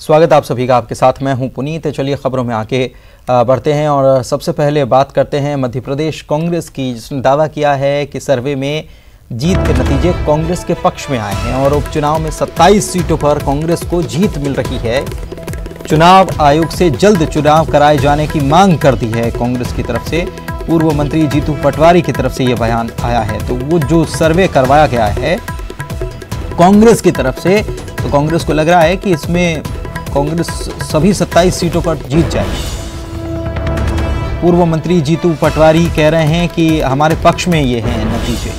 स्वागत आप सभी का, आपके साथ मैं हूं पुनीत। चलिए खबरों में आगे बढ़ते हैं और सबसे पहले बात करते हैं मध्य प्रदेश कांग्रेस की, जिसने दावा किया है कि सर्वे में जीत के नतीजे कांग्रेस के पक्ष में आए हैं और उपचुनाव में 27 सीटों पर कांग्रेस को जीत मिल रही है। चुनाव आयोग से जल्द चुनाव कराए जाने की मांग कर दी है कांग्रेस की तरफ से। पूर्व मंत्री जीतू पटवारी की तरफ से यह बयान आया है। तो वो जो सर्वे करवाया गया है कांग्रेस की तरफ से, तो कांग्रेस को लग रहा है कि इसमें कांग्रेस सभी 27 सीटों पर जीत जाएगी। पूर्व मंत्री जीतू पटवारी कह रहे हैं कि हमारे पक्ष में ये हैं नतीजे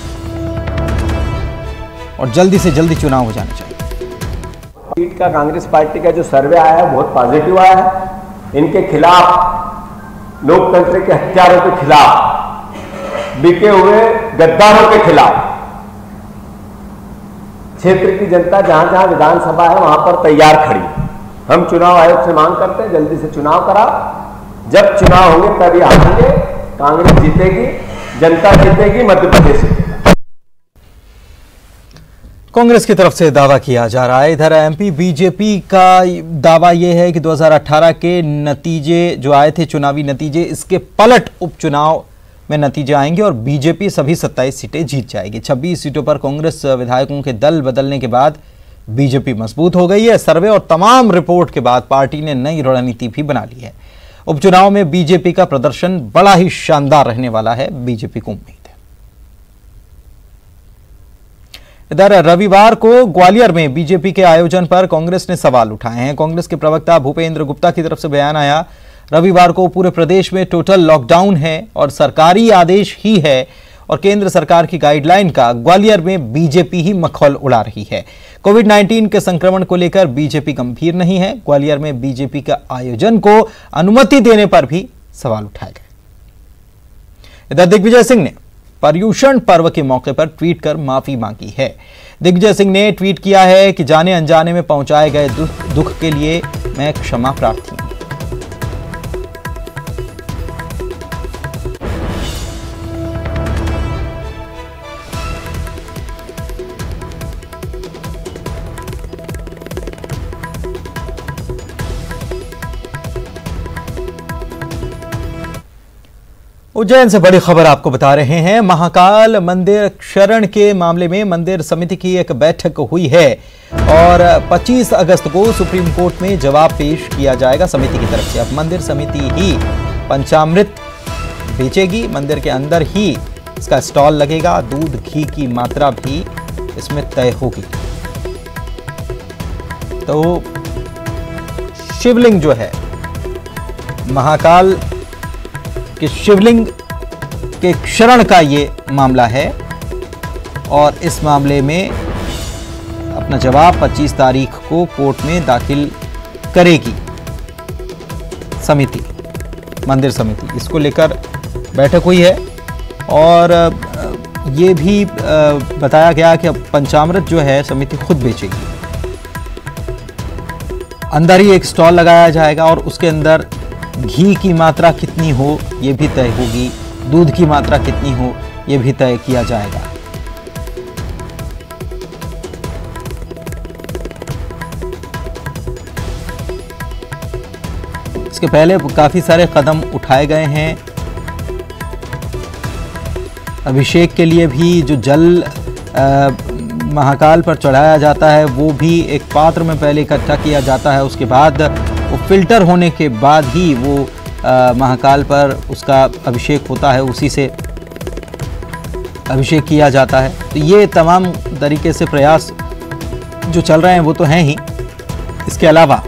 और जल्दी से जल्दी चुनाव हो जाना चाहिए। सीट का कांग्रेस पार्टी का जो सर्वे आया है बहुत पॉजिटिव आया है। इनके खिलाफ, लोकतंत्र के हत्यारों के खिलाफ, बिके हुए गद्दारों के खिलाफ क्षेत्र की जनता जहां जहां विधानसभा है वहां पर तैयार खड़ी। हम चुनाव आयोग से मांग करते हैं जल्दी से चुनाव करा। जब चुनाव होंगे तभी हारेंगे, कांग्रेस जीतेगी, जनता जीतेगी, मध्य प्रदेश जीतेगा। कांग्रेस की तरफ से दावा किया जा रहा है। इधर एमपी बीजेपी का दावा यह है कि 2018 के नतीजे जो आए थे, चुनावी नतीजे, इसके पलट उपचुनाव में नतीजे आएंगे और बीजेपी सभी 27 सीटें जीत जाएगी। 26 सीटों पर कांग्रेस विधायकों के दल बदलने के बाद बीजेपी मजबूत हो गई है। सर्वे और तमाम रिपोर्ट के बाद पार्टी ने नई रणनीति भी बना ली है। उपचुनाव में बीजेपी का प्रदर्शन बड़ा ही शानदार रहने वाला है, बीजेपी को उम्मीद है। इधर रविवार को ग्वालियर में बीजेपी के आयोजन पर कांग्रेस ने सवाल उठाए हैं। कांग्रेस के प्रवक्ता भूपेंद्र गुप्ता की तरफ से बयान आया, रविवार को पूरे प्रदेश में टोटल लॉकडाउन है और सरकारी आदेश ही है और केंद्र सरकार की गाइडलाइन का ग्वालियर में बीजेपी ही मखौल उड़ा रही है। कोविड-19 के संक्रमण को लेकर बीजेपी गंभीर नहीं है। ग्वालियर में बीजेपी का आयोजन को अनुमति देने पर भी सवाल उठाए गए। इधर दिग्विजय सिंह ने पर्युषण पर्व के मौके पर ट्वीट कर माफी मांगी है। दिग्विजय सिंह ने ट्वीट किया है कि जाने अनजाने में पहुंचाए गए दुख के लिए मैं क्षमा प्रार्थी हूं। उज्जैन से बड़ी खबर आपको बता रहे हैं। महाकाल मंदिर क्षरण के मामले में मंदिर समिति की एक बैठक हुई है और 25 अगस्त को सुप्रीम कोर्ट में जवाब पेश किया जाएगा समिति की तरफ से। अब मंदिर समिति ही पंचामृत बेचेगी, मंदिर के अंदर ही इसका स्टॉल लगेगा, दूध घी की मात्रा भी इसमें तय होगी। तो शिवलिंग जो है, महाकाल कि शिवलिंग के क्षरण का ये मामला है और इस मामले में अपना जवाब 25 तारीख को कोर्ट में दाखिल करेगी समिति, मंदिर समिति। इसको लेकर बैठक हुई है और ये भी बताया गया कि अब पंचामृत जो है समिति खुद बेचेगी। अंदर ही एक स्टॉल लगाया जाएगा और उसके अंदर घी की मात्रा कितनी हो यह भी तय होगी, दूध की मात्रा कितनी हो यह भी तय किया जाएगा। इसके पहले काफी सारे कदम उठाए गए हैं। अभिषेक के लिए भी जो जल महाकाल पर चढ़ाया जाता है वो भी एक पात्र में पहले इकट्ठा किया जाता है, उसके बाद वो फिल्टर होने के बाद ही वो महाकाल पर उसका अभिषेक होता है, उसी से अभिषेक किया जाता है। तो ये तमाम तरीके से प्रयास जो चल रहे हैं वो तो हैं ही। इसके अलावा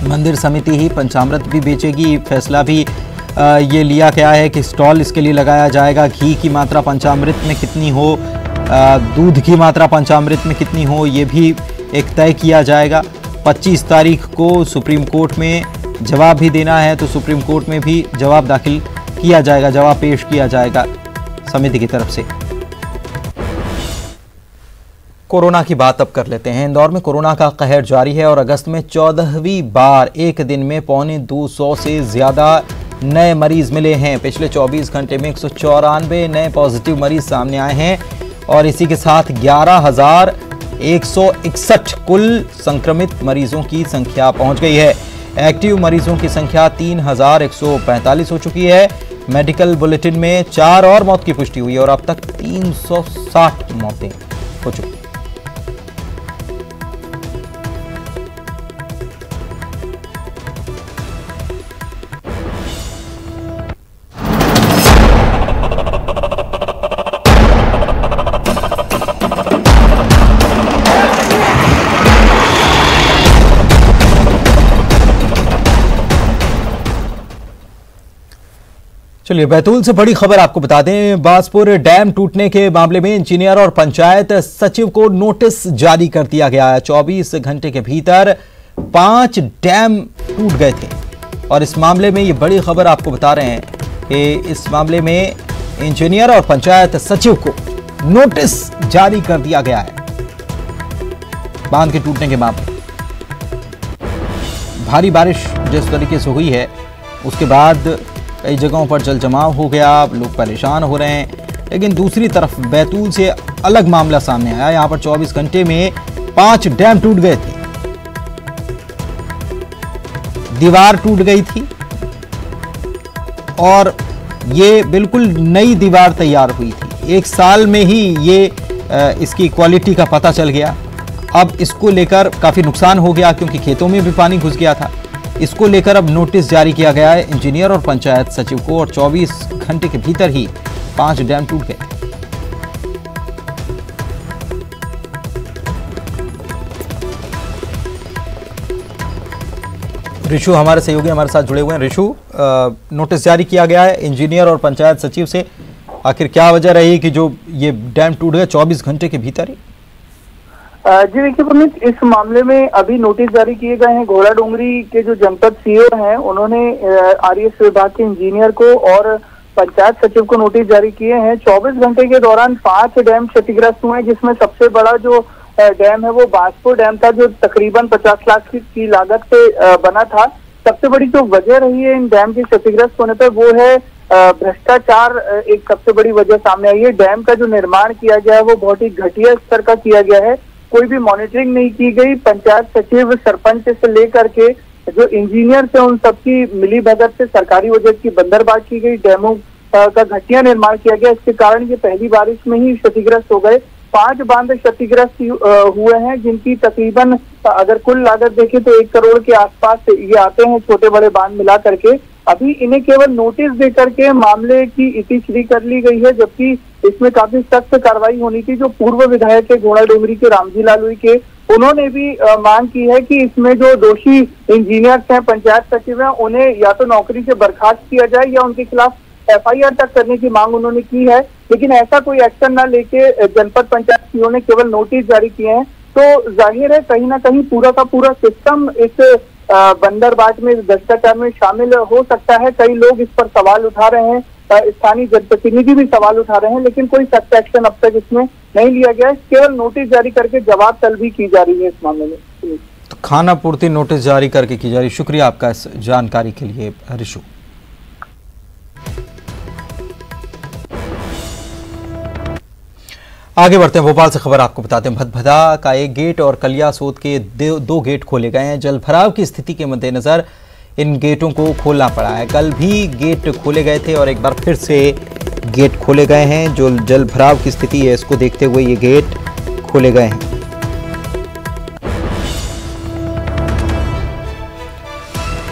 मंदिर समिति ही पंचामृत भी बेचेगी। फैसला भी ये लिया गया है कि स्टॉल इसके लिए लगाया जाएगा। घी की मात्रा पंचामृत में कितनी हो, दूध की मात्रा पंचामृत में कितनी हो, ये भी एक तय किया जाएगा। 25 तारीख को सुप्रीम कोर्ट में जवाब भी देना है, तो सुप्रीम कोर्ट में भी जवाब दाखिल किया जाएगा, जवाब पेश किया जाएगा समिति की तरफ से। कोरोना की बात अब कर लेते हैं। इंदौर में कोरोना का कहर जारी है और अगस्त में 14वीं बार एक दिन में 250 से ज्यादा नए मरीज मिले हैं। पिछले 24 घंटे में 194 नए पॉजिटिव मरीज सामने आए हैं और इसी के साथ 161 कुल संक्रमित मरीजों की संख्या पहुंच गई है। एक्टिव मरीजों की संख्या 3145 हो चुकी है। मेडिकल बुलेटिन में 4 और मौत की पुष्टि हुई है और अब तक 360 मौतें हो चुकी हैं। चलिए बैतूल से बड़ी खबर आपको बता दें। बासपुर डैम टूटने के मामले में इंजीनियर और पंचायत सचिव को नोटिस जारी कर दिया गया है। 24 घंटे के भीतर 5 डैम टूट गए थे और इस मामले में ये बड़ी खबर आपको बता रहे हैं कि इस मामले में इंजीनियर और पंचायत सचिव को नोटिस जारी कर दिया गया है बांध के टूटने के मामले। भारी बारिश जिस तरीके से हुई है उसके बाद कई जगहों पर जल जमाव हो गया, लोग परेशान हो रहे हैं। लेकिन दूसरी तरफ बैतूल से अलग मामला सामने आया। यहां पर 24 घंटे में 5 डैम टूट गए थे, दीवार टूट गई थी और ये बिल्कुल नई दीवार तैयार हुई थी। 1 साल में ही ये इसकी क्वालिटी का पता चल गया। अब इसको लेकर काफी नुकसान हो गया क्योंकि खेतों में भी पानी घुस गया था। इसको लेकर अब नोटिस जारी किया गया है इंजीनियर और पंचायत सचिव को और 24 घंटे के भीतर ही 5 डैम टूट गए। ऋषु हमारे सहयोगी हमारे साथ जुड़े हुए हैं। ऋषु, नोटिस जारी किया गया है इंजीनियर और पंचायत सचिव से, आखिर क्या वजह रही कि जो ये डैम टूट गए 24 घंटे के भीतर ही? जी देखिए पुनीत, इस मामले में अभी नोटिस जारी किए गए हैं। घोड़ा डोंगरी के जो जनपद सीओ हैं उन्होंने आरईएस विभाग के इंजीनियर को और पंचायत सचिव को नोटिस जारी किए हैं। 24 घंटे के दौरान 5 डैम क्षतिग्रस्त हुए, जिसमें सबसे बड़ा जो डैम है वो बासपुर डैम था, जो तकरीबन 50 लाख की लागत से बना था। सबसे बड़ी जो वजह रही है इन डैम के क्षतिग्रस्त होने पर वो है भ्रष्टाचार। एक सबसे बड़ी वजह सामने आई है। डैम का जो निर्माण किया गया है वो बहुत ही घटिया स्तर का किया गया है। कोई भी मॉनिटरिंग नहीं की गई। पंचायत सचिव, सरपंच से लेकर के जो इंजीनियर थे उन सबकी मिली भगत से सरकारी बजट की बंदरबांट की गई। डैमों का घटिया निर्माण किया गया। इसके कारण ये पहली बारिश में ही क्षतिग्रस्त हो गए। 5 बांध क्षतिग्रस्त हुए हैं, जिनकी तकरीबन अगर कुल लागत देखें तो 1 करोड़ के आसपास ये आते हैं, छोटे बड़े बांध मिला करके। अभी इन्हें केवल नोटिस दे करके मामले की इतिश्री कर ली गई है, जबकि इसमें काफी सख्त कार्रवाई होनी थी। जो पूर्व विधायक है घोड़ा डोंगरी के रामजी लालुई के, उन्होंने भी मांग की है कि इसमें जो दोषी इंजीनियर्स हैं, पंचायत सचिव हैं, उन्हें या तो नौकरी से बर्खास्त किया जाए या उनके खिलाफ FIR तक करने की मांग उन्होंने की है। लेकिन ऐसा कोई एक्शन न लेके जनपद पंचायत सीओ ने केवल नोटिस जारी किए हैं। तो जाहिर है कहीं ना कहीं पूरा का पूरा सिस्टम इस बंदरबाट में, भ्रष्टाचार में शामिल हो सकता है। कई लोग इस पर सवाल उठा रहे हैं, स्थानीय जनप्रतिनिधि भी सवाल उठा रहे हैं, लेकिन कोई सख्त एक्शन अब तक इसमें नहीं लिया गया है। केवल नोटिस जारी करके जवाब तलबी की जा रही है इस मामले में। तो खाना पूर्ति नोटिस जारी करके की जा रही। शुक्रिया आपका इस जानकारी के लिए ऋषु। आगे बढ़ते हैं, भोपाल से खबर आपको बताते हैं। भदभदा का एक गेट और कलियासोत के 2 गेट खोले गए हैं। जल भराव की स्थिति के मद्देनजर इन गेटों को खोलना पड़ा है। कल भी गेट खोले गए थे और एक बार फिर से गेट खोले गए हैं। जो जल भराव की स्थिति है इसको देखते हुए ये गेट खोले गए हैं।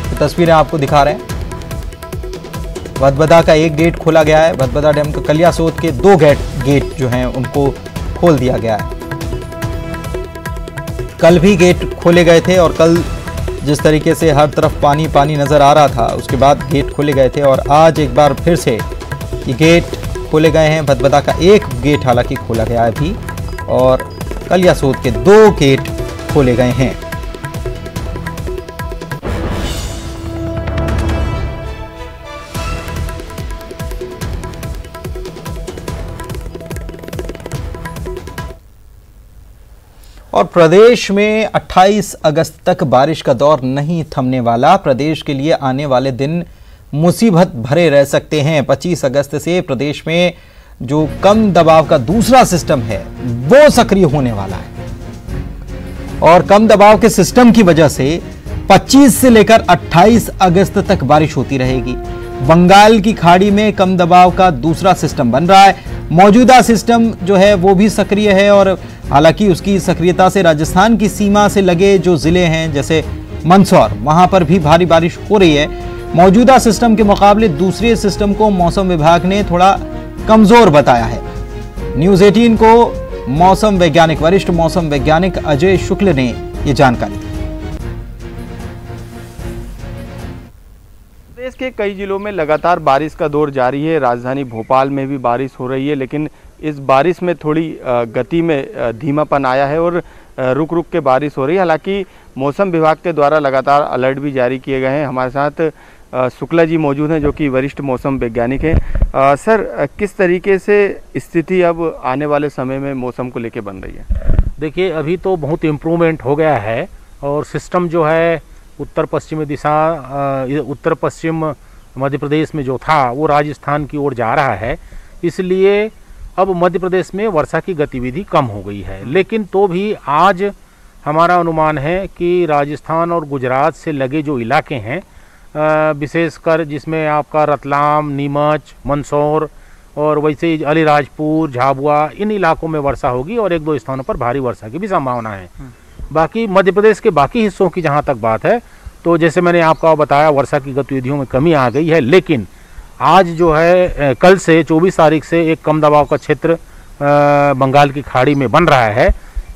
तो तस्वीरें आपको दिखा रहे हैं। भदभदा का एक गेट खोला गया है। भदभदा डैम का कलियासोत के 2 गेट जो हैं उनको खोल दिया गया है। कल भी गेट खोले गए थे और कल जिस तरीके से हर तरफ पानी पानी नजर आ रहा था उसके बाद गेट खोले गए थे और आज एक बार फिर से ये गेट खोले गए हैं। भदभदा का एक गेट हालांकि खोला गया है अभी और कलियासोत के 2 गेट खोले गए हैं। और प्रदेश में 28 अगस्त तक बारिश का दौर नहीं थमने वाला। प्रदेश के लिए आने वाले दिन मुसीबत भरे रह सकते हैं। 25 अगस्त से प्रदेश में जो कम दबाव का दूसरा सिस्टम है वो सक्रिय होने वाला है। और कम दबाव के सिस्टम की वजह से 25 से लेकर 28 अगस्त तक बारिश होती रहेगी। बंगाल की खाड़ी में कम दबाव का दूसरा सिस्टम बन रहा है। मौजूदा सिस्टम जो है वो भी सक्रिय है और हालांकि उसकी सक्रियता से राजस्थान की सीमा से लगे जो जिले हैं जैसे मंदसौर, वहां पर भी भारी बारिश हो रही है। मौजूदा सिस्टम के मुकाबले दूसरे सिस्टम को मौसम विभाग ने थोड़ा कमजोर बताया है। न्यूज़ 18 को मौसम वैज्ञानिक, वरिष्ठ मौसम वैज्ञानिक अजय शुक्ल ने ये जानकारी दी। प्रदेश के कई जिलों में लगातार बारिश का दौर जारी है। राजधानी भोपाल में भी बारिश हो रही है, लेकिन इस बारिश में थोड़ी गति में धीमापन आया है और रुक रुक के बारिश हो रही है। हालांकि मौसम विभाग के द्वारा लगातार अलर्ट भी जारी किए गए हैं। हमारे साथ शुक्ला जी मौजूद हैं जो कि वरिष्ठ मौसम वैज्ञानिक हैं। सर, किस तरीके से स्थिति अब आने वाले समय में मौसम को लेकर बन रही है? देखिए, अभी तो बहुत इम्प्रूवमेंट हो गया है और सिस्टम जो है उत्तर पश्चिमी दिशा, उत्तर पश्चिम मध्य प्रदेश में जो था वो राजस्थान की ओर जा रहा है। इसलिए अब मध्य प्रदेश में वर्षा की गतिविधि कम हो गई है, लेकिन तो भी आज हमारा अनुमान है कि राजस्थान और गुजरात से लगे जो इलाके हैं, विशेषकर जिसमें आपका रतलाम, नीमच, मंदसौर और वैसे ही अलीराजपुर, झाबुआ, इन इलाकों में वर्षा होगी और एक दो स्थानों पर भारी वर्षा की भी संभावना है। बाकी मध्य प्रदेश के बाकी हिस्सों की जहाँ तक बात है, तो जैसे मैंने आपको बताया वर्षा की गतिविधियों में कमी आ गई है, लेकिन आज जो है कल से 24 तारीख से एक कम दबाव का क्षेत्र बंगाल की खाड़ी में बन रहा है।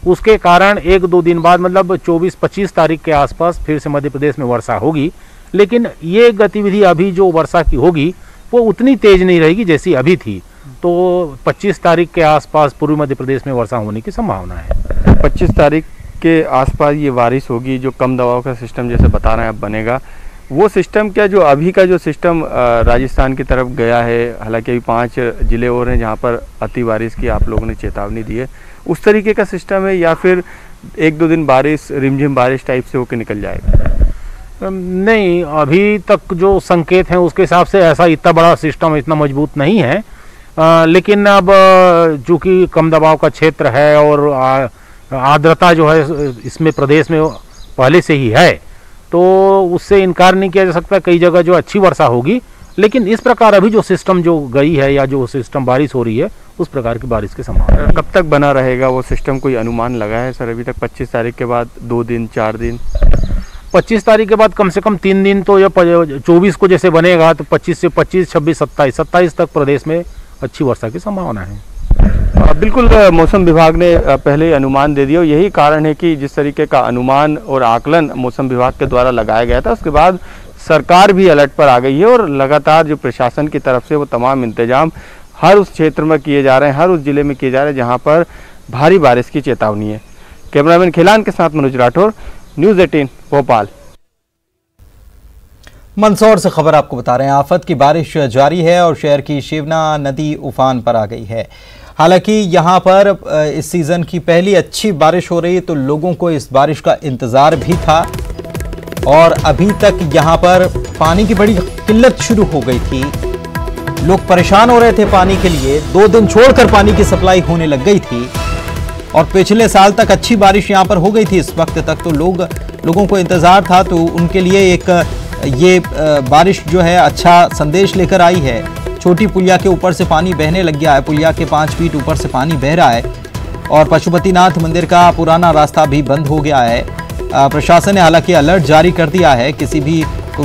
उसके कारण एक दो दिन बाद मतलब 24-25 तारीख के आसपास फिर से मध्य प्रदेश में वर्षा होगी, लेकिन ये गतिविधि अभी जो वर्षा की होगी वो उतनी तेज नहीं रहेगी जैसी अभी थी। तो 25 तारीख के आसपास पूर्वी मध्य प्रदेश में वर्षा होने की संभावना है। 25 तारीख के आसपास ये बारिश होगी, जो कम दबाव का सिस्टम जैसे बता रहे हैं अब बनेगा। वो सिस्टम क्या जो अभी का जो सिस्टम राजस्थान की तरफ गया है, हालांकि अभी 5 जिले और हैं जहाँ पर अति बारिश की आप लोगों ने चेतावनी दी है, उस तरीके का सिस्टम है या फिर एक दो दिन बारिश, रिमझिम बारिश टाइप से होकर निकल जाएगा? नहीं, अभी तक जो संकेत हैं उसके हिसाब से ऐसा इतना बड़ा सिस्टम इतना मजबूत नहीं है। लेकिन अब चूँकि कम दबाव का क्षेत्र है और आर्द्रता जो है इसमें प्रदेश में पहले से ही है, तो उससे इनकार नहीं किया जा सकता। कई जगह जो अच्छी वर्षा होगी, लेकिन इस प्रकार अभी जो सिस्टम जो गई है या जो सिस्टम बारिश हो रही है उस प्रकार की बारिश की संभावना है। कब तक बना रहेगा वो सिस्टम, कोई अनुमान लगा है सर अभी तक? 25 तारीख के बाद 2 दिन 4 दिन? 25 तारीख के बाद कम से कम 3 दिन तो, या 24 को जैसे बनेगा तो 25 से 25, 26, 27 तक प्रदेश में अच्छी वर्षा की संभावना है। बिल्कुल, मौसम विभाग ने पहले अनुमान दे दिया। यही कारण है कि जिस तरीके का अनुमान और आकलन मौसम विभाग के द्वारा लगाया गया था, उसके बाद सरकार भी अलर्ट पर आ गई है और लगातार जो प्रशासन की तरफ से वो तमाम इंतजाम हर उस क्षेत्र में किए जा रहे हैं, हर उस जिले में किए जा रहे हैं जहां पर भारी बारिश की चेतावनी है। कैमरामैन खिलान के साथ मनोज राठौर, न्यूज़ 18 भोपाल। मंदसौर से खबर आपको बता रहे हैं, आफत की बारिश जारी है और शहर की शिवना नदी उफान पर आ गई है। हालांकि यहां पर इस सीजन की पहली अच्छी बारिश हो रही है, तो लोगों को इस बारिश का इंतजार भी था और अभी तक यहां पर पानी की बड़ी किल्लत शुरू हो गई थी। लोग परेशान हो रहे थे पानी के लिए, 2 दिन छोड़कर पानी की सप्लाई होने लग गई थी और पिछले साल तक अच्छी बारिश यहां पर हो गई थी। इस वक्त तक तो लोगों को इंतजार था, तो उनके लिए एक ये बारिश जो है अच्छा संदेश लेकर आई है। छोटी पुलिया के ऊपर से पानी बहने लग गया है, पुलिया के 5 फीट ऊपर से पानी बह रहा है और पशुपतिनाथ मंदिर का पुराना रास्ता भी बंद हो गया है। प्रशासन ने हालांकि अलर्ट जारी कर दिया है। किसी भी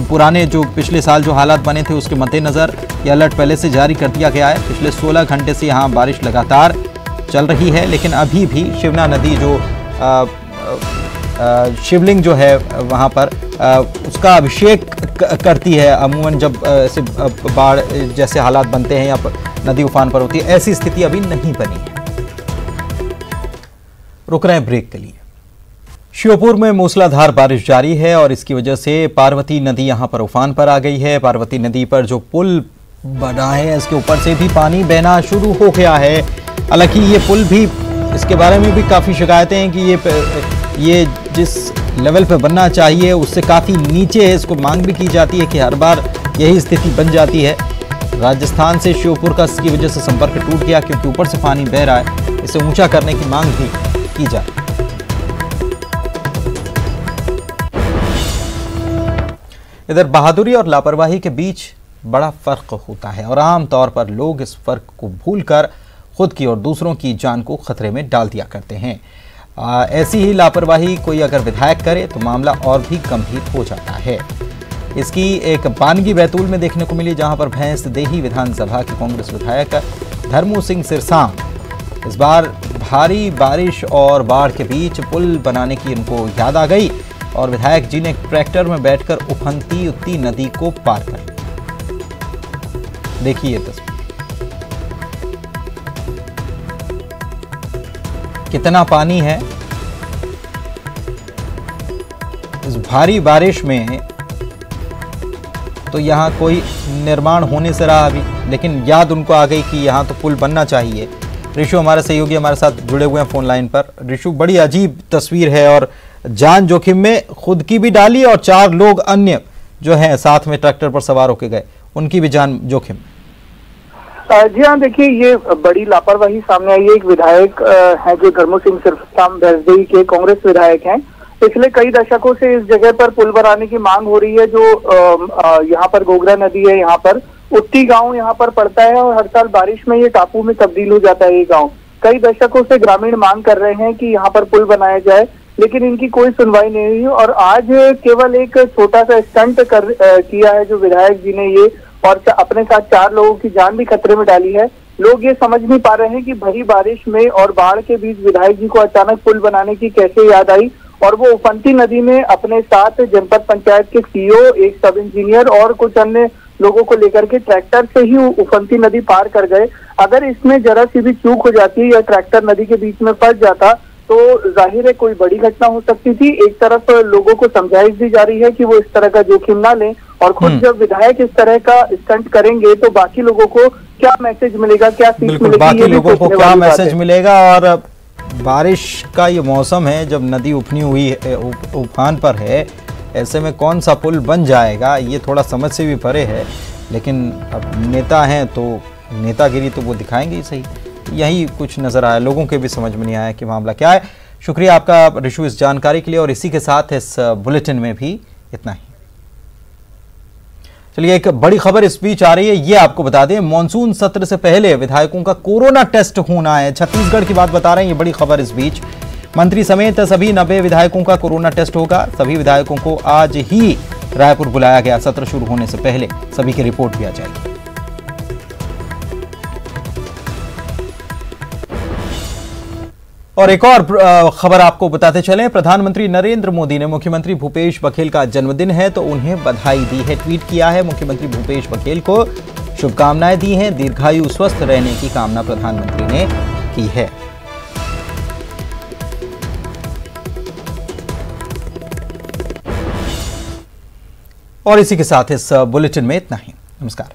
पुराने जो पिछले साल जो हालात बने थे उसके मद्देनज़र ये अलर्ट पहले से जारी कर दिया गया है। पिछले 16 घंटे से यहाँ बारिश लगातार चल रही है, लेकिन अभी भी शिवना नदी जो शिवलिंग जो है वहाँ पर उसका अभिषेक करती है। अमूमन जब ऐसे बाढ़ जैसे हालात बनते हैं या नदी उफान पर होती है, ऐसी स्थिति अभी नहीं बनी है। रुक रहे हैं ब्रेक के लिए। श्योपुर में मूसलाधार बारिश जारी है और इसकी वजह से पार्वती नदी यहां पर उफान पर आ गई है। पार्वती नदी पर जो पुल बना है इसके ऊपर से भी पानी बहना शुरू हो गया है। हालांकि ये पुल भी, इसके बारे में भी काफ़ी शिकायतें हैं कि ये जिस लेवल पे बनना चाहिए उससे काफ़ी नीचे है। इसको मांग भी की जाती है कि हर बार यही स्थिति बन जाती है। राजस्थान से श्योपुर का इसकी वजह से संपर्क टूट गया क्योंकि ऊपर से पानी बह रहा है। इसे ऊंचा करने की मांग भी की जा रही है। इधर बहादुरी और लापरवाही के बीच बड़ा फर्क होता है और आम तौर पर लोग इस फर्क को भूलकर खुद की और दूसरों की जान को खतरे में डाल दिया करते हैं। ऐसी ही लापरवाही कोई अगर विधायक करे तो मामला और भी गंभीर हो जाता है। इसकी एक बानगी बैतूल में देखने को मिली, जहां पर भैंसदेही विधानसभा के कांग्रेस विधायक धर्मू सिंह सिरसांग इस बार भारी बारिश और बाढ़ के बीच पुल बनाने की उनको याद आ गई और विधायक जी ने ट्रैक्टर में बैठकर उफनती उत्ती नदी को पार कर लिया। देखिए तस्वीर, कितना पानी है इस भारी बारिश में। तो यहाँ कोई निर्माण होने से रहा अभी, लेकिन याद उनको आ गई कि यहाँ तो पुल बनना चाहिए। ऋषु हमारे सहयोगी हमारे साथ जुड़े हुए हैं फोन लाइन पर। ऋषु, बड़ी अजीब तस्वीर है और जान जोखिम में खुद की भी डाली और 4 लोग अन्य जो हैं साथ में ट्रैक्टर पर सवार होकर गए, उनकी भी जान जोखिम। जी हाँ, देखिए ये बड़ी लापरवाही सामने आई है। एक विधायक है जो धर्मू सिंह सिरसांग भैंसदेही के कांग्रेस विधायक हैं। पिछले कई दशकों से इस जगह पर पुल बनाने की मांग हो रही है। जो यहाँ पर गोगरा नदी है, यहाँ पर उत्ती गांव यहाँ पर पड़ता है और हर साल बारिश में ये टापू में तब्दील हो जाता है ये गांव। कई दशकों से ग्रामीण मांग कर रहे हैं कि यहाँ पर पुल बनाया जाए, लेकिन इनकी कोई सुनवाई नहीं हुई और आज केवल एक छोटा सा स्टंट किया है जो विधायक जी ने ये, और अपने साथ 4 लोगों की जान भी खतरे में डाली है। लोग ये समझ नहीं पा रहे हैं कि भरी बारिश में और बाढ़ के बीच विधायक जी को अचानक पुल बनाने की कैसे याद आई और वो उफनती नदी में अपने साथ जनपद पंचायत के सीईओ, एक सब इंजीनियर और कुछ अन्य लोगों को लेकर के ट्रैक्टर से ही उफनती नदी पार कर गए। अगर इसमें जरा सी भी चूक हो जाती या ट्रैक्टर नदी के बीच में फंस जाता तो जाहिर है कोई बड़ी घटना हो सकती थी। एक तरफ लोगों को समझाइश दी जा रही है कि वो इस तरह का जोखिम ना लें और खुद जब विधायक इस तरह का स्टंट करेंगे तो बाकी लोगों को क्या मैसेज मिलेगा, क्या सीख मिलेगी, बाकी लोगों को क्या मैसेज मिलेगा। और बारिश का ये मौसम है, जब नदी उफनी हुई है, उफान पर है, ऐसे में कौन सा पुल बन जाएगा ये थोड़ा समझ से भी परे है। लेकिन अब नेता हैं तो नेतागिरी तो वो दिखाएंगे ही सही। यही कुछ नजर आया, लोगों के भी समझ में नहीं आया कि मामला क्या है। शुक्रिया आपका ऋषु इस जानकारी के लिए और इसी के साथ इस बुलेटिन में भी इतना ही। चलिए, एक बड़ी खबर इस बीच आ रही है, ये आपको बता दें। मॉनसून सत्र से पहले विधायकों का कोरोना टेस्ट होना है। छत्तीसगढ़ की बात बता रहे हैं, ये बड़ी खबर इस बीच। मंत्री समेत सभी 90 विधायकों का कोरोना टेस्ट होगा। सभी विधायकों को आज ही रायपुर बुलाया गया। सत्र शुरू होने से पहले सभी की रिपोर्ट भी आ जाएगी। और एक और खबर आपको बताते चलें, प्रधानमंत्री नरेंद्र मोदी ने मुख्यमंत्री भूपेश बघेल का जन्मदिन है तो उन्हें बधाई दी है। ट्वीट किया है, मुख्यमंत्री भूपेश बघेल को शुभकामनाएं दी हैं। दीर्घायु स्वस्थ रहने की कामना प्रधानमंत्री ने की है। और इसी के साथ इस बुलेटिन में इतना ही। नमस्कार।